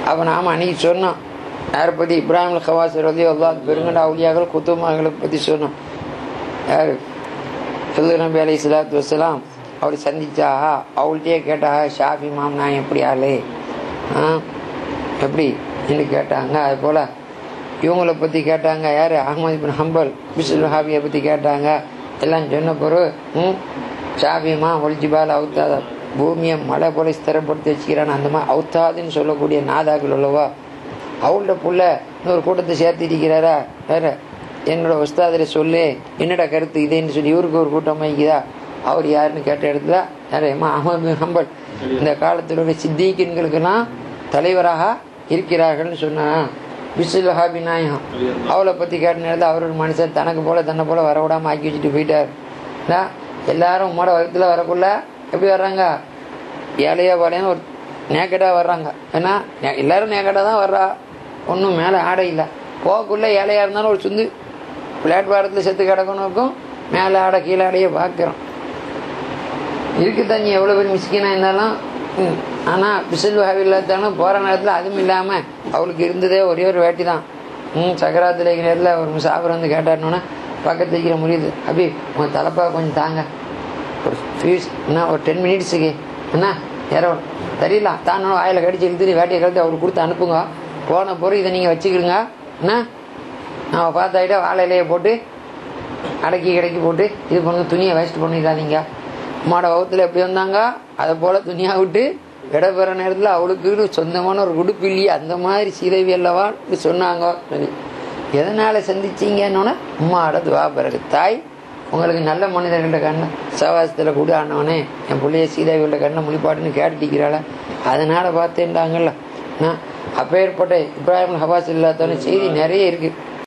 அப்போ நாம் அன்றைக்கி சொன்னோம் யாரை பற்றி இப்ராஹிம் ஹவாஸ் ரலியல்லாஹு பெருங்கண்ட அவுலியாக்கள் குத்துமார்களை பற்றி சொன்னோம். யார் ஹிதர் நபி அலைஹிஸ்ஸலாத்து வஸ்ஸலாம் அவரை சந்திச்சா அவள்கிட்டயே கேட்டா ஷாஃபி இமாம் நான் எப்படி ஆளு எப்படி என்று கேட்டாங்க. அது போல் இவங்களை பற்றி கேட்டாங்க. யார் அஹ்மது இப்னு ஹம்பல் பிஸ்ல் வஹாபியை பற்றி கேட்டாங்க. எல்லாம் சொன்ன பிறகு ஷாஃபி இமாம் ஒல்ஜிபால் அவுத்தாத பூமியை மழை போல ஸ்திரப்படுத்தி வச்சுக்கிறான். அந்த மாதிரி அவுத்தாதுன்னு சொல்லக்கூடிய நாதாக்கள் உள்ளவா அவள்கிட்ட புள்ள இன்னொரு கூட்டத்தை சேர்த்து இருக்கிறாரா வேற என்னோட உஸ்தாதில் சொல்லு என்னோட கருத்து இதேன்னு சொல்லி இவருக்கு ஒரு கூட்டம் வைக்குதா. அவர் யாருன்னு கேட்ட இடத்துல யார் அஹ்மது பின் ஹம்பல் இந்த காலத்தில் உள்ள சித்திகீன்களுக்கெல்லாம் தலைவராக இருக்கிறார்கள்னு சொன்னா. பிஸ்ல் வஹாபி நாயகம் அவளை பற்றி கேட்ட நேரத்தில் அவர் ஒரு மனுஷன் தனக்கு போல தன்னை போல வரவிடாமல் ஆக்கி வச்சுட்டு போயிட்டார். எல்லாரும் உம்மோட வகுத்தில் வரக்குள்ள எப்படி வர்றாங்க ஏழையா பாலையும் ஒரு நேக்கடாக வர்றாங்க. ஏன்னா எல்லாரும் நேக்கடாக தான் வர்றா, ஒன்றும் மேலே ஆடை இல்லை. போகக்குள்ளே ஏழையாக இருந்தாலும் ஒரு சுந்து பிளாட்பாரத்தில் செத்து கிடக்கணும் இருக்கும், மேலே ஆடை கீழே ஆடையே பார்க்குறோம். இருக்கு தண்ணி எவ்வளோ பேர் மிஸ்கினாக இருந்தாலும். ஆனால் பிஸ்ல் வஹாபி இல்லாதாலும் போகிற நேரத்தில் அதுவும் இல்லாமல் அவளுக்கு இருந்ததே ஒரே ஒரு வேட்டி தான். சக்கராத்தில் இருக்கிற நேரத்தில் ஒரு முசாஃபர் வந்து கேட்டாருனோன்னா பக்கத்தில் இருக்கிற முடியுது அப்படி உங்கள் தலைப்பா கொஞ்சம் தாங்க ஒரு ஃபீஸ் என்ன ஒரு 10 மினிட்ஸுக்கு என்ன யாரோ தெரியலாம் தான் வாயில் கடிச்சு இழுத்துட்டு வேட்டியை கழித்து அவருக்கு கொடுத்து அனுப்புங்க. போன பொருள் இதை நீங்கள் வச்சுக்கிடுங்க என்ன நான் பார்த்தாயிட்டா வாழையிலையை போட்டு அடக்கி கிடைக்கி போட்டு இது பண்ணு துணியை வேஸ்ட் பண்ணிடாதீங்க. அம்மாவோட வகுத்தில் எப்படி வந்தாங்க அதை போல் துணியாக விட்டு விடைபெற நேரத்தில் அவளுக்குன்னு சொந்தமான ஒரு உடுப்பு இல்லையே அந்த மாதிரி சீதவி அல்லவான்னு சொன்னாங்க. சரி எதனால் சந்திச்சிங்கன்னொன்னே அம்மாவோட துவா பிறகு தாய் உங்களுக்கு நல்ல மனிதர்கள்ட்ட கண்ணை சவாசத்தில் கூட ஆனவனே என் பிள்ளைய சீதாவியோட கண்ணை முழிப்பாட்டுன்னு கேட்டுட்டிக்கிறாள அதனால் பார்த்தேன்டாங்கல்ல. அப்பேற்பட்ட இப்ராஹிம் ஹவாஸ் இல்லாதவன செய்தி நிறைய இருக்குது.